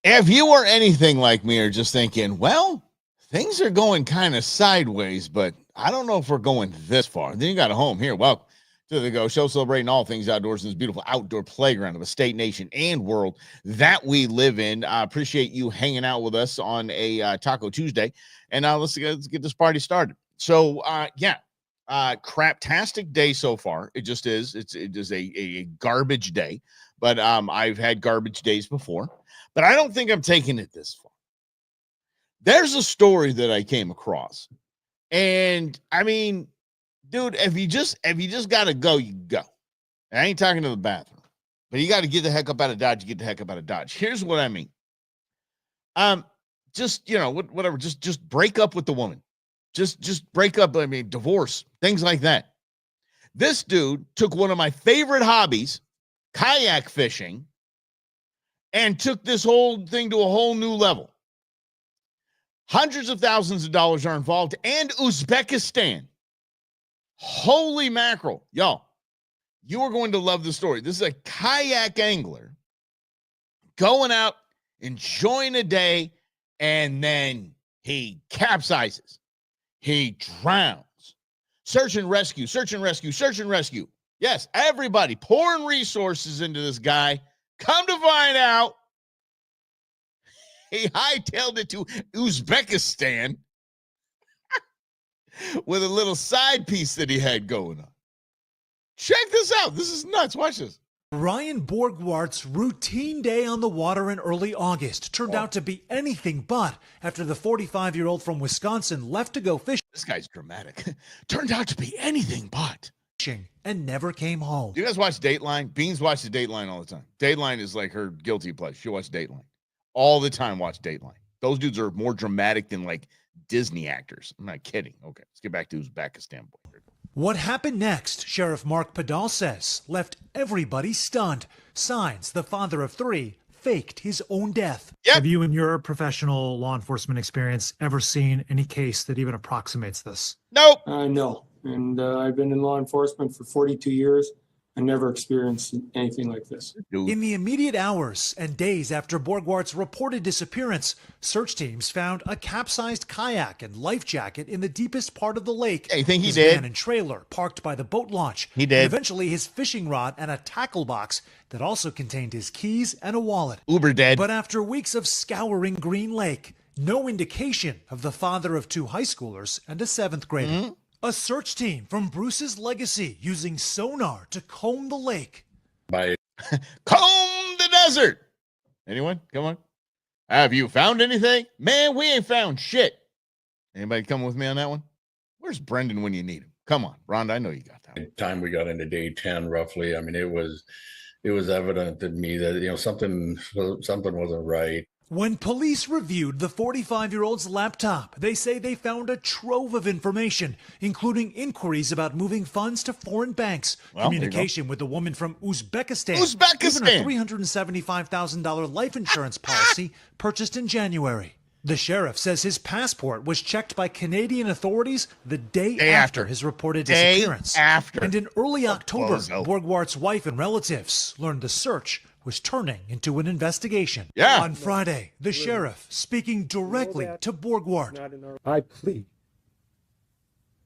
If you were anything like me or just thinking, well, things are going kind of sideways, but I don't know if we're going this far. Then you got a home here. Welcome to the Go Show, celebrating all things outdoors in this beautiful outdoor playground of a state, nation, and world that we live in. I appreciate you hanging out with us on a Taco Tuesday. And let's get this party started. So, craptastic day so far. It just is. It is a garbage day, but I've had garbage days before. But I don't think I'm taking it this far. There's a story that I came across. And I mean, dude, if you just got to go, you go. I ain't talking to the bathroom. But you got to get the heck up out of Dodge, you get the heck up out of Dodge. Here's what I mean. Just, whatever, just break up with the woman. Just break up, I mean, divorce, things like that. This dude took one of my favorite hobbies, kayak fishing, and took this whole thing to a whole new level. Hundreds of thousands of dollars are involved, and Uzbekistan. Holy mackerel. Y'all, you are going to love the story. This is a kayak angler going out, enjoying a day, and then he capsizes. He drowns. Search and rescue, search and rescue, search and rescue. Yes, everybody pouring resources into this guy. Come to find out, he hightailed it to Uzbekistan with a little side piece that he had going on. Check this out. This is nuts. Watch this. Ryan Borgwart's routine day on the water in early August turned out to be anything but after the 45-year-old from Wisconsin left to go fishing. This guy's dramatic. Turned out to be anything but. And never came home. Do you guys watch Dateline? Beans watches Dateline all the time. Dateline is like her guilty pleasure. She watches Dateline. All the time watch Dateline. Those dudes are more dramatic than like Disney actors. I'm not kidding. Okay, let's get back to Uzbekistan. What happened next, Sheriff Mark Padal says, left everybody stunned. Signs the father of three faked his own death. Yep. Have you, in your professional law enforcement experience, ever seen any case that even approximates this? Nope. No. And I've been in law enforcement for 42 years. I never experienced anything like this. In the immediate hours and days after Borgwart's reported disappearance, search teams found a capsized kayak and life jacket in the deepest part of the lake. Yeah, you think he his did? van and trailer parked by the boat launch. He did. And eventually his fishing rod and a tackle box that also contained his keys and a wallet. Uber dead. But after weeks of scouring Green Lake, no indication of the father of two high schoolers and a seventh grader. Mm-hmm. A search team from Bruce's Legacy using sonar to comb the lake. Comb the desert. Anyone? Come on. Have you found anything? Man, we ain't found shit. Anybody come with me on that one? Where's Brendan when you need him? Come on, Rhonda, I know you got that one. Time we got into day 10, roughly. I mean, it was evident to me that, something wasn't right. When police reviewed the 45-year-old's laptop, they say they found a trove of information, including inquiries about moving funds to foreign banks, communication with a woman from Uzbekistan, even a $375,000 life insurance policy purchased in January. The sheriff says his passport was checked by Canadian authorities the day after his reported disappearance. And in early October, Borgwart's wife and relatives learned the search was turning into an investigation. Yeah. On Friday, the sheriff speaking directly to Borgwart. I plead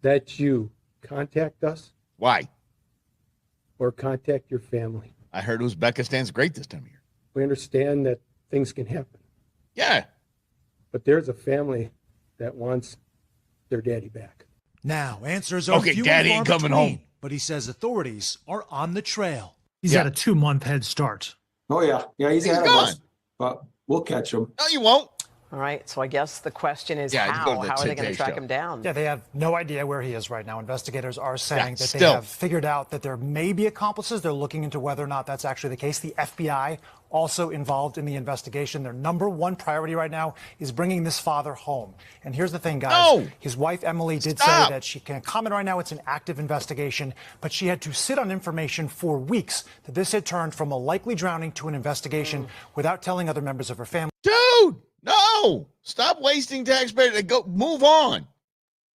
that you contact us. Why? Or contact your family. I heard Uzbekistan's great this time of year. We understand that things can happen. Yeah. But there's a family that wants their daddy back. Now, answers are few daddy and ain't far coming between, home. but he says authorities are on the trail. He's got a 2-month head start. Oh, yeah. Yeah, he's ahead of gone. us. But we'll catch him. No, you won't. All right, so I guess the question is Yeah, how? go to the How are they going Today to track Show. him down? Yeah, they have no idea where he is right now. Investigators are saying that they still. have figured out that there may be accomplices. They're looking into whether or not that's actually the case. The FBI also involved in the investigation. Their number one priority right now is bringing this father home. And here's the thing, guys. No. His wife, Emily, did Stop. say that she can't comment right now. It's an active investigation, but she had to sit on information for weeks that this had turned from a likely drowning to an investigation without telling other members of her family. Dude, no. Stop wasting taxpayers. Go move on.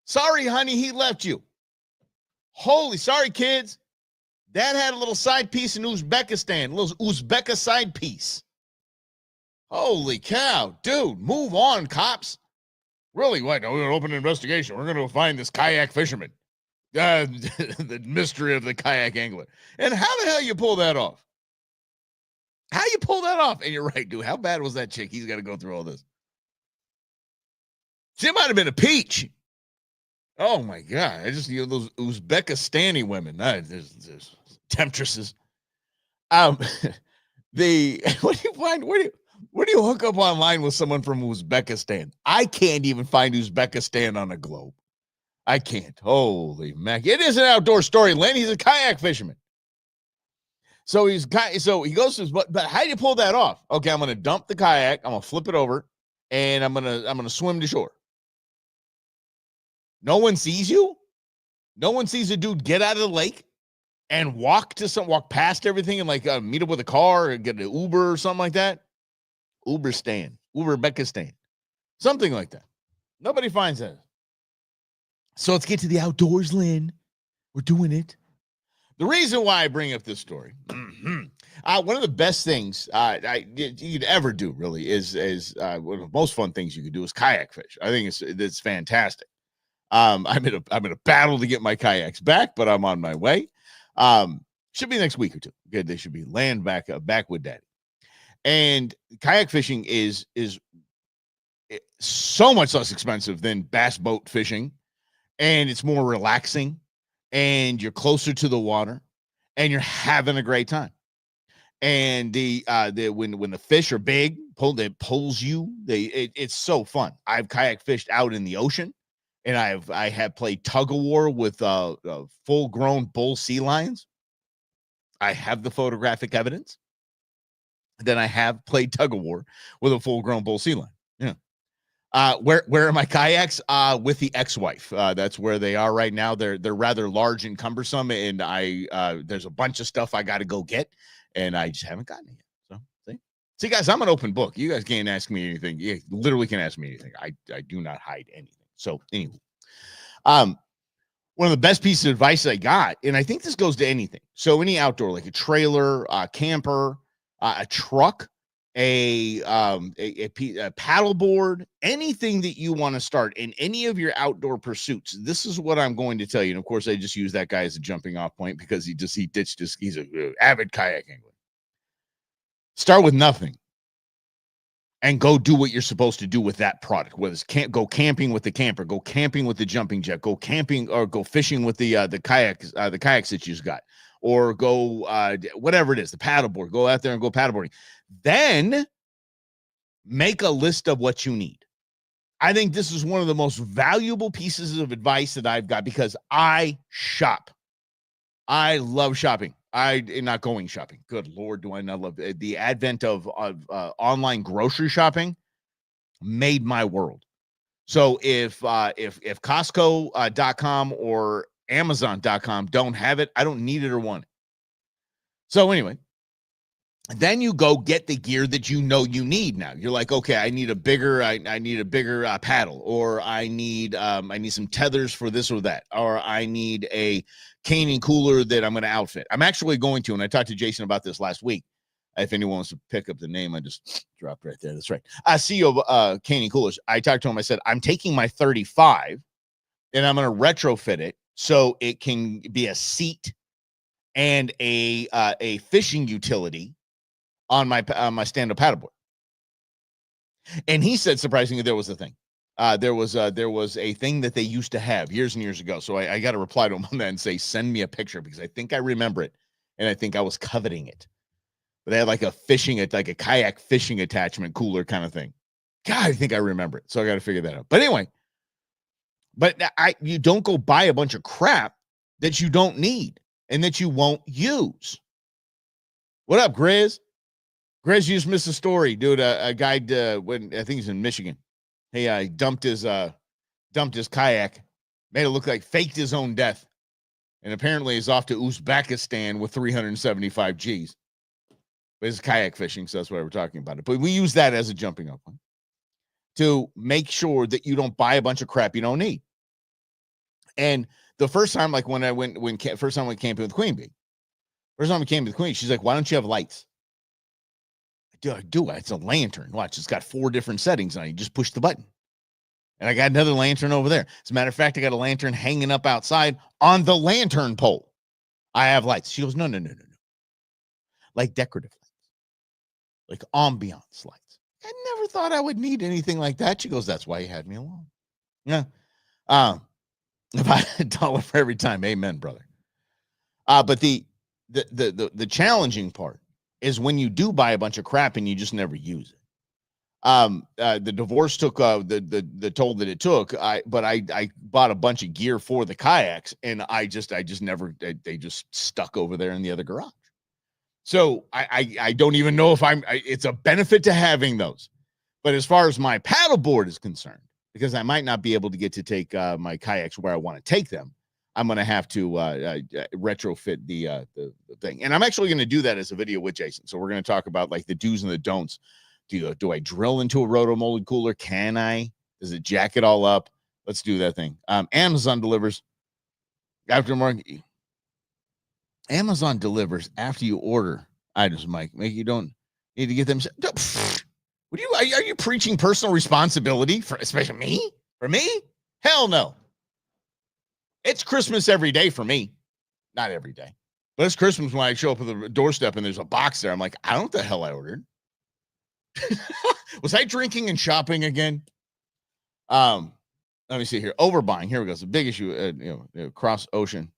Sorry, honey, he left you. Sorry, kids. Dad had a little side piece in Uzbekistan, a little Uzbek side piece. Holy cow, dude, move on, cops. Really, what? We're going to open an investigation. We're going to find this kayak fisherman. The mystery of the kayak angler. And how the hell you pull that off? How you pull that off? And you're right, dude. How bad was that chick? He's got to go through all this. She might have been a peach. Oh my God. I just, those Uzbekistani women. There's temptresses. What do you find? Where do you hook up online with someone from Uzbekistan? I can't even find Uzbekistan on a globe. I can't. Holy mac. It is an outdoor story, Lynn. He's a kayak fisherman. So he goes to his, but how do you pull that off? Okay, I'm going to dump the kayak. I'm going to flip it over and I'm going to swim to shore. No one sees you. No one sees a dude get out of the lake and walk past everything and like meet up with a car and get an Uber or something like that. Uzbekistan, something like that. Nobody finds that. So let's get to the outdoors, Lynn. We're doing it. The reason why I bring up this story, one of the best things you could ever do, really, is one of the most fun things you could do is kayak fish. I think it's fantastic. I'm in a battle to get my kayaks back, but I'm on my way. Should be next week or two. Good, they should be land back with Daddy. And kayak fishing is so much less expensive than bass boat fishing, and it's more relaxing, and you're closer to the water, and you're having a great time. And when the fish are big, it pulls you. It's so fun. I've kayak fished out in the ocean, and I have played tug of war with full-grown bull sea lions. I have the photographic evidence. Then I have played tug of war with a full-grown bull sea lion. Yeah. Where are my kayaks? With the ex-wife. That's where they are right now. They're rather large and cumbersome, and there's a bunch of stuff I got to go get, and I just haven't gotten it yet. So see, guys, I'm an open book. You guys can't ask me anything. You literally can ask me anything. I do not hide anything. So anyway, one of the best pieces of advice I got, and I think this goes to anything. So any outdoor, like a trailer, a camper, a truck, a paddle board, anything that you want to start in any of your outdoor pursuits. This is what I'm going to tell you. And of course, I just use that guy as a jumping off point because he ditched his, he's an avid kayak angler. Start with nothing and go do what you're supposed to do with that product. Whether it's go camping with the camper, go camping with the jumping jet, go camping or go fishing with the kayaks that you've got, or go whatever it is, the paddleboard. Go out there and go paddleboarding. Then make a list of what you need. I think this is one of the most valuable pieces of advice that I've got because I shop. I love shopping. I am not going shopping. Good Lord, do I not love it? The advent of online grocery shopping made my world. So if Costco.com or Amazon.com don't have it, I don't need it or want it. So anyway, then you go get the gear that you know you need now. You're like, okay, I need a bigger paddle, or I need some tethers for this or that, or I need a caning cooler that I'm going to outfit. I'm actually going to, and I talked to Jason about this last week. If anyone wants to pick up the name, I just dropped right there. That's right. CEO of caning coolers. I talked to him. I said, I'm taking my 35 and I'm going to retrofit it so it can be a seat and a fishing utility on my stand-up paddleboard. And he said, surprisingly, there was a thing. There was a thing that they used to have years and years ago. So I got to reply to him on that and say, send me a picture, because I think I remember it, and I think I was coveting it. But they had like a kayak fishing attachment cooler kind of thing. God, I think I remember it. So I got to figure that out. But anyway, you don't go buy a bunch of crap that you don't need and that you won't use. What up, Grizz? Grizz, you just missed a story, dude. A guy, when I think he's in Michigan. He dumped his kayak, made it look like faked his own death, and apparently is off to Uzbekistan with 375 G's. But it's kayak fishing, so that's why we're talking about it. But we use that as a jumping off point to make sure that you don't buy a bunch of crap you don't need. And the first time, like when I went camping with Queen Bee, first time we came to the Queen, she's like, "Why don't you have lights?" Do it's a lantern. Watch, it's got 4 different settings on it. You just push the button. And I got another lantern over there. As a matter of fact, I got a lantern hanging up outside on the lantern pole. I have lights. She goes, no. Like decorative lights, like ambiance lights. I never thought I would need anything like that. She goes, that's why you had me along. Yeah. About $1 for every time. Amen, brother. But the challenging part is when you do buy a bunch of crap and you just never use it. The divorce took the toll that it took. But I bought a bunch of gear for the kayaks, and I just never, they just stuck over there in the other garage. So I don't even know if it's a benefit to having those. But as far as my paddleboard is concerned, because I might not be able to get to take my kayaks where I want to take them, I'm going to have to retrofit the thing. And I'm actually going to do that as a video with Jason. So we're going to talk about like the do's and the don'ts. Do I drill into a roto-molded cooler? Can I? Does it jack it all up? Let's do that thing. Amazon delivers aftermarket. Amazon delivers after you order items, Mike. Maybe you don't need to get them. What are you preaching personal responsibility for, especially me? For me? Hell no. It's Christmas every day for me. Not every day. But it's Christmas when I show up at the doorstep and there's a box there. I'm like, I don't know what the hell I ordered. Was I drinking and shopping again? Let me see here. Overbuying. Here we go. It's a big issue. Cross ocean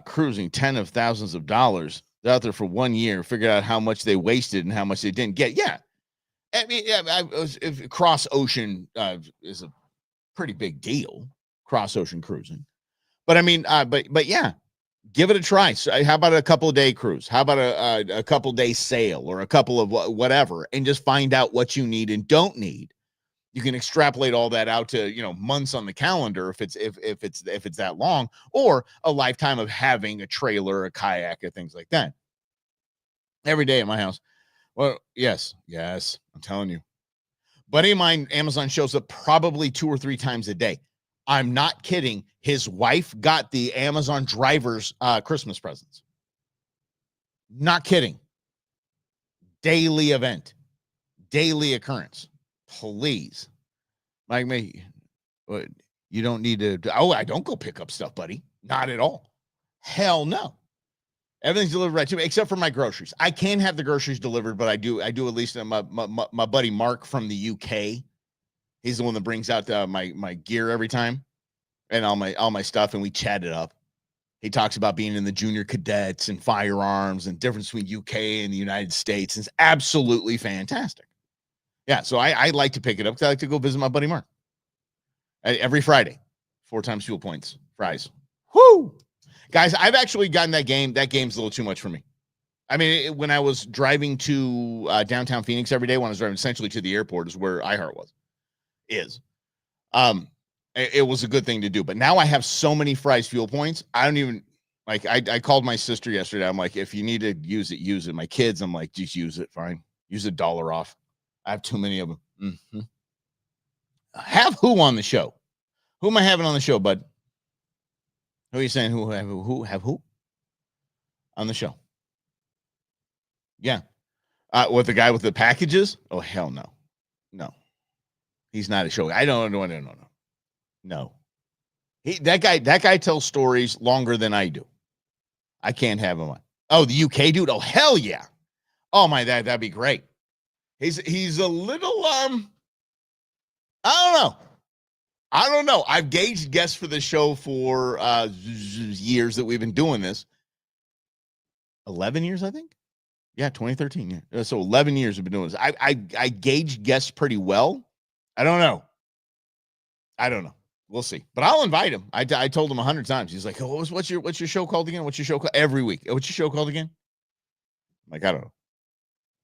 cruising, tens of thousands of dollars. They're out there for 1 year. Figured out how much they wasted and how much they didn't get. Yeah, I mean, if cross ocean is a pretty big deal. Cross ocean cruising, but I mean, but yeah. Give it a try. So how about a couple of day cruise? How about a couple day sail or a couple of whatever, and just find out what you need and don't need. You can extrapolate all that out to months on the calendar if it's that long, or a lifetime of having a trailer, a kayak, or things like that. Every day at my house. Well, yes, I'm telling you. Buddy of mine, Amazon shows up probably 2 or 3 times a day. I'm not kidding. His wife got the Amazon drivers Christmas presents. Not kidding. Daily event. Daily occurrence. Please. Like me. You don't need to. I don't go pick up stuff, buddy. Not at all. Hell no. Everything's delivered right to me, except for my groceries. I can have the groceries delivered, but I do at least my buddy Mark from the UK. He's the one that brings out my gear every time and all my stuff, and we chat it up. He talks about being in the junior cadets and firearms and difference between UK and the United States. It's absolutely fantastic. Yeah, so I like to pick it up because I like to go visit my buddy Mark every Friday. 4 times fuel points, fries. Whoo! Guys, I've actually gotten that game. That game's a little too much for me. I mean, when I was driving to downtown Phoenix every day, when I was driving essentially to the airport is where iHeart was. It was a good thing to do, but now I have so many fries fuel points. I don't even like, I called my sister yesterday. I'm like, if you need to use it. My kids, I'm like, just use it. Fine. Use $1 off. I have too many of them. Mm-hmm. Have who on the show? Who am I having on the show, bud? Who are you saying? Who have who on the show? Yeah. With the guy with the packages? Oh, hell no. No. He's not a show. I don't know. No. That guy tells stories longer than I do. I can't have him on. Oh, the UK dude. Oh, hell yeah. Oh my, that'd be great. He's a little I don't know. I've gauged guests for the show for years that we've been doing this. 11 years, I think. Yeah, 2013. Yeah. So 11 years we've been doing this. I gauged guests pretty well. I don't know. We'll see. But I'll invite him. I told him 100 times. He's like, oh, what's your show called again? What's your show called? Every week. What's your show called again? I'm like, I don't know.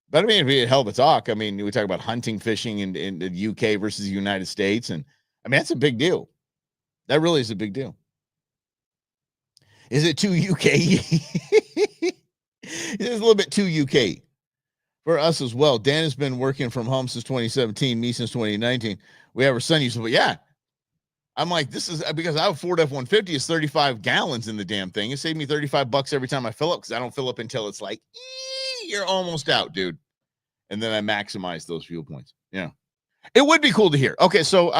But I mean, it'd be a hell of a talk. I mean, we talk about hunting, fishing in the UK versus the United States. And I mean, that's a big deal. That really is a big deal. Is it too UK? It is a little bit too UK for us as well. Dan has been working from home since 2017, me since 2019. We have our son used to, but yeah. I'm like, this is because I have a Ford F-150. It's 35 gallons in the damn thing. It saved me $35 every time I fill up because I don't fill up until it's like, you're almost out, dude. and then I maximize those viewpoints. Yeah, it would be cool to hear. Okay, so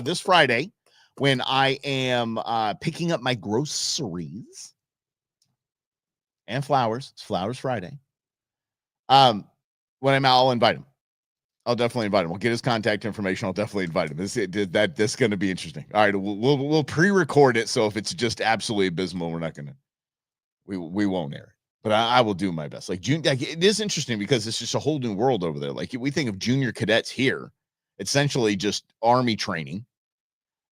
this Friday, when I am picking up my groceries and flowers, it's Flowers Friday. When I'm out, I'll invite him. I'll definitely invite him. We'll get his contact information. I'll definitely invite him. This is going to be interesting. All right, we'll pre-record it. So if it's just absolutely abysmal, we're not going to. We won't air it. But I will do my best. Like June, like, it is interesting because it's just a whole new world over there. Like we think of junior cadets here, essentially just Army training.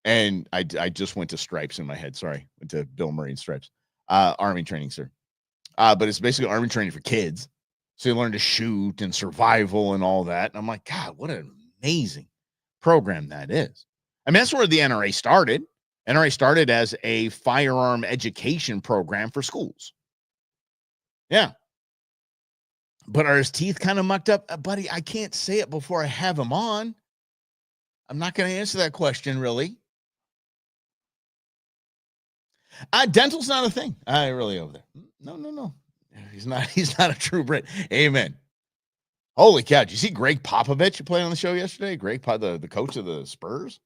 And I just went to Stripes in my head. Sorry, went to Bill Murray and Stripes. Army training, sir. But it's basically Army training for kids. So you learn to shoot and survival and all that. And I'm like, God, what an amazing program that is. I mean, that's where the NRA started. NRA started as a firearm education program for schools. Yeah. But are his teeth kind of mucked up? Buddy, I can't say it before I have him on. I'm not going to answer that question, really. Dental's not a thing. I really over there. No. He's not a true Brit. Amen. Holy cow. Did you see Greg Popovich playing on the show yesterday? The coach of the Spurs?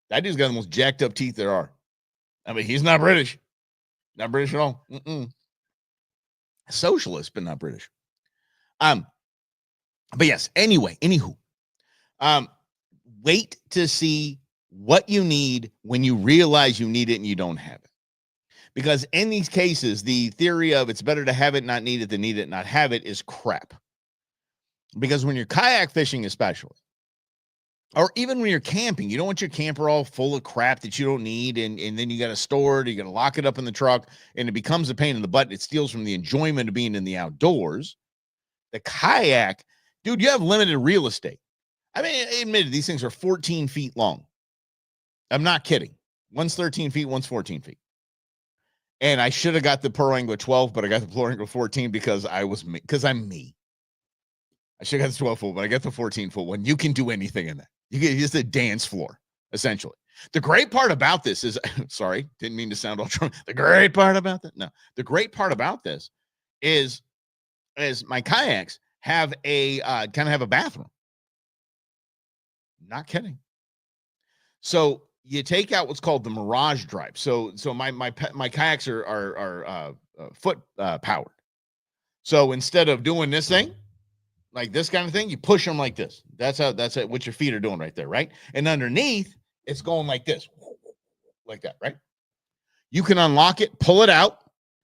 That dude's got the most jacked up teeth there are. I mean, he's not British. Not British at all. Socialist, but not British. But yes, anywho. Wait to see what you need when you realize you need it and you don't have it. Because in these cases, the theory of it's better to have it, not need it, than need it, not have it is crap. Because when you're kayak fishing, especially, or even when you're camping, you don't want your camper all full of crap that you don't need, and then you got to store it, you got to lock it up in the truck, and it becomes a pain in the butt. It steals from the enjoyment of being in the outdoors. The kayak, dude, you have limited real estate. I mean, admitted, these things are 14 feet long. I'm not kidding. One's 13 feet, one's 14 feet. And I should have got the Pearl Angler 12, but I got the Pearl Angler 14 because I'm me. I should have got the 12 foot, but I got the 14 foot one. You can do anything in that. You get just a dance floor, essentially. The great part about this is, sorry, didn't mean to sound all drunk. The great part about this is my kayaks have a kind of have a bathroom. Not kidding. So you take out what's called the Mirage Drive. So my kayaks are foot powered. So instead of doing this thing, like this kind of thing, you push them like this. That's what your feet are doing right there, right? And underneath, it's going like this, like that, right? You can unlock it, pull it out,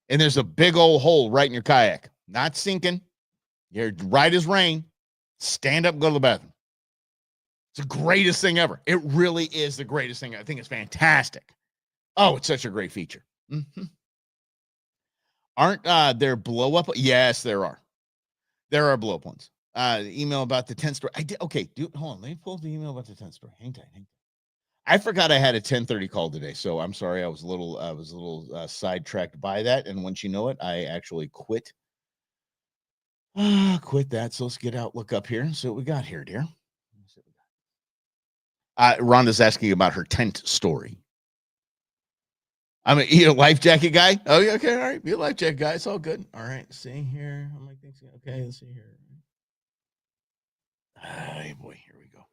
and there's a big old hole right in your kayak. Not sinking. You're right as rain. Stand up, go to the bathroom. It's the greatest thing ever. It really is the greatest thing. I think it's fantastic. Oh, it's such a great feature. Mm-hmm. Aren't there blow up? Yes, there are. There are blow up ones. Email about the 10 story. I did. Okay, hold on. Let me pull up the email about the 10 story. Hang tight. I forgot I had a 10:30 call today, so I'm sorry. I was a little sidetracked by that, and once you know it, I actually quit. Quit that. So let's get out. Look up here. So what we got here, dear. Rhonda's asking about her tent story. I'm a life jacket guy. Oh, yeah, okay, all right. Be a life jacket guy. It's all good. All right. See here. I'm like, okay, let's see here. Hey, boy, here we go.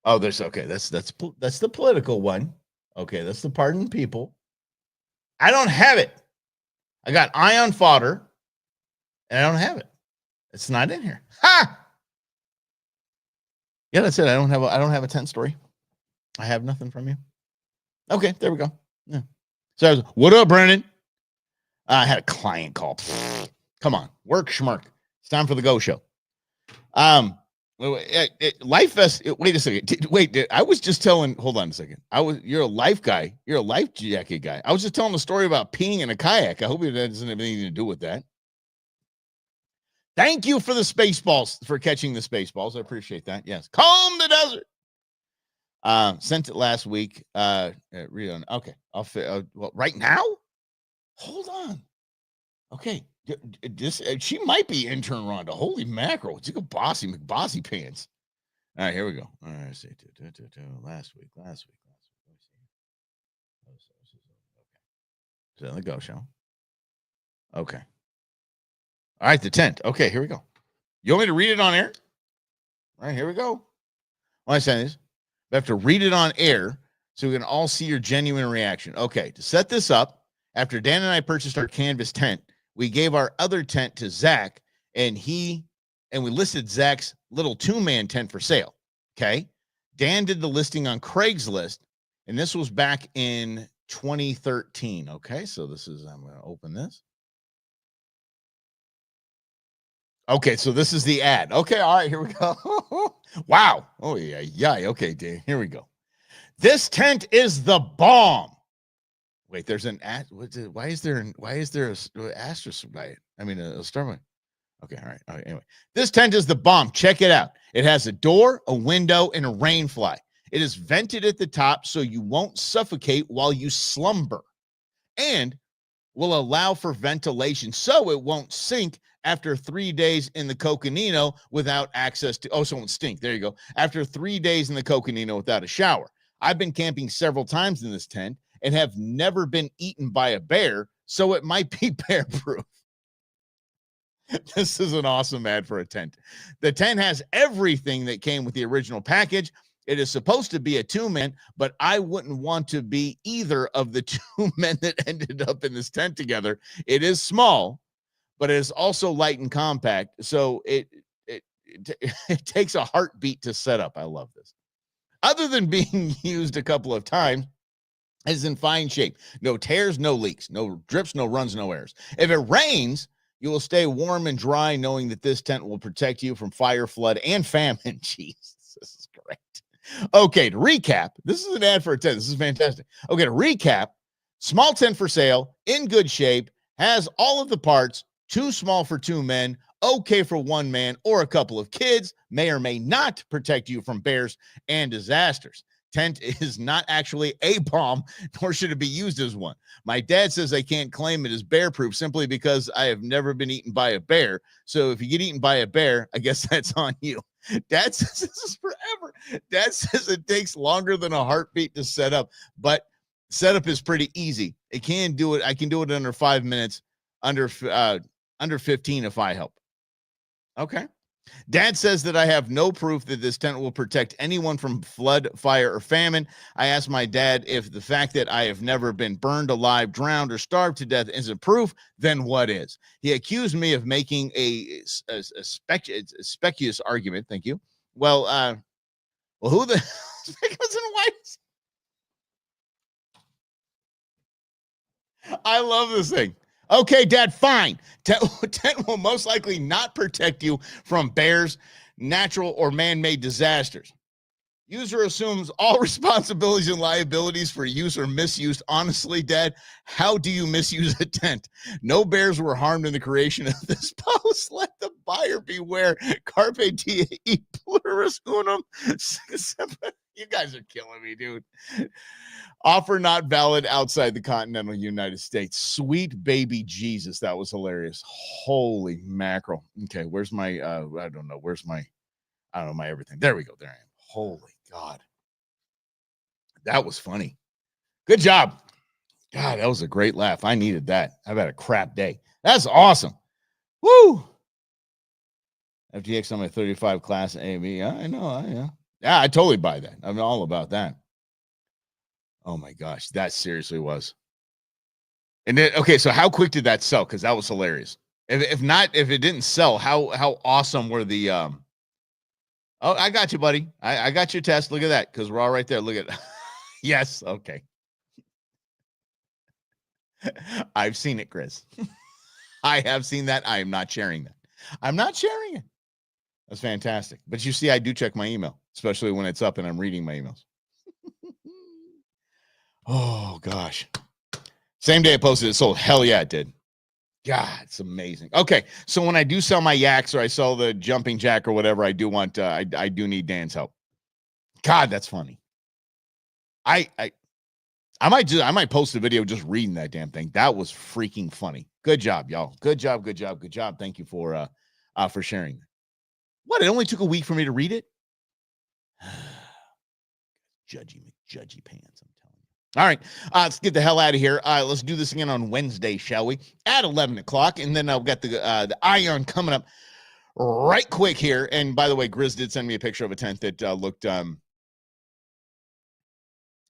Oh, that's the political one. Okay, that's the pardon people. I don't have it. I got ion fodder, and I don't have it. It's not in here. Ha! Yeah, that's it. I don't have a tent story. I have nothing from you. Okay, there we go. Yeah. So what up, Brennan? I had a client call. Come on, work schmuck. It's time for the Go Show. Life Vest. Wait a second. Wait, I was just telling. Hold on a second. You're a life guy. You're a life jacket guy. I was just telling the story about peeing in a kayak. I hope it doesn't have anything to do with that. Thank you for the Spaceballs, for catching the Spaceballs. I appreciate that. Yes. Comb the desert. Sent it last week. Okay. Right now? Hold on. Okay. She might be intern Rhonda. Holy mackerel. It's like a bossy McBossy pants. All right, here we go. All right, let's see. Last week. Let me see. Okay. So the Go Show. Okay. All right, the tent. Okay, here we go. You want me to read it on air? All right, here we go. When I say this, we have to read it on air so we can all see your genuine reaction. Okay, to set this up, after Dan and I purchased our canvas tent, we gave our other tent to Zach, and we listed Zach's little 2-man tent for sale. Okay. Dan did the listing on Craigslist, and this was back in 2013. Okay, so I'm going to open this. Okay, so this is the ad. Okay, all right, here we go. Wow. Oh, yeah. Okay, Dan, here we go. This tent is the bomb. Wait, there's an ad. Why is there an asterisk by it? I mean, a star by it. Okay, all right. Anyway, this tent is the bomb. Check it out. It has a door, a window, and a rain fly. It is vented at the top so you won't suffocate while you slumber, and will allow for ventilation so it won't sink after 3 days in the Coconino without access to, so it won't stink. There you go. After 3 days in the Coconino without a shower. I've been camping several times in this tent and have never been eaten by a bear, so it might be bear proof. This is an awesome ad for a tent. The tent has everything that came with the original package. It is supposed to be a 2-man, but I wouldn't want to be either of the 2 men that ended up in this tent together. It is small, but it is also light and compact, so it takes a heartbeat to set up. I love this. Other than being used a couple of times, it's in fine shape. No tears, no leaks, no drips, no runs, no errors. If it rains, you will stay warm and dry, knowing that this tent will protect you from fire, flood, and famine. Jesus, this is great. Okay, to recap, this is an ad for a tent. This is fantastic. Okay, to recap, small tent for sale, in good shape, has all of the parts, too small for 2 men, okay for 1 man or a couple of kids, may or may not protect you from bears and disasters. Tent is not actually a bomb, nor should it be used as one. My dad says I can't claim it as bear proof simply because I have never been eaten by a bear. So if you get eaten by a bear, I guess that's on you. Dad says this is forever. Dad says it takes longer than a heartbeat to set up, but setup is pretty easy. I can do it under 5 minutes, under 15 if I help. Okay. Dad says that I have no proof that this tent will protect anyone from flood, fire, or famine. I asked my dad if the fact that I have never been burned alive, drowned, or starved to death isn't proof, then what is? He accused me of making a specious argument. Thank you. Well, who the goes in white? I love this thing. Okay, Dad, fine. Tent will most likely not protect you from bears, natural or man-made disasters. User assumes all responsibilities and liabilities for use or misuse. Honestly, Dad, how do you misuse a tent? No bears were harmed in the creation of this post. Let the buyer beware. Carpe diem, e pluribus unum. You guys are killing me, dude. Offer not valid outside the continental United States. Sweet baby Jesus. That was hilarious. Holy mackerel. Okay, where's my, I don't know. My everything. There we go. There I am. Holy God. That was funny. Good job. God, that was a great laugh. I needed that. I've had a crap day. That's awesome. Woo. FTX on my 35 class AV. Yeah, I know. Yeah, I totally buy that. I'm all about that. Oh my gosh, that seriously was. And then, okay, so how quick did that sell? Because that was hilarious. If it didn't sell, how awesome were the Oh, I got you, buddy. I got your test. Look at that, because we're all right there. Look at yes, okay. I've seen it, Chris. I have seen that. I am not sharing that. I'm not sharing it. That's fantastic. But you see, I do check my email, especially when it's up and I'm reading my emails. Oh, gosh. Same day I posted it sold. Hell yeah, it did. God, it's amazing. Okay, so when I do sell my yaks or I sell the jumping jack or whatever, I do want, I do need Dan's help. God, that's funny. I might post a video just reading that damn thing. That was freaking funny. Good job, y'all. Good job. Thank you for sharing. What? It only took a week for me to read it. Judgy pants. I'm telling you. All right, let's get the hell out of here. Let's do this again on Wednesday, shall we? At 11 o'clock, and then I've got the Ion coming up right quick here. And by the way, Grizz did send me a picture of a tent that looked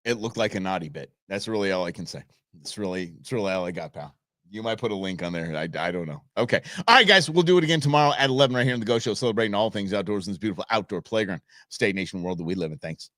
it looked like a naughty bit. That's really all I can say. It's really all I got, pal. You might put a link on there. I don't know. Okay. All right, guys. We'll do it again tomorrow at 11 right here on The Go Show, celebrating all things outdoors in this beautiful outdoor playground, state, nation, world that we live in. Thanks.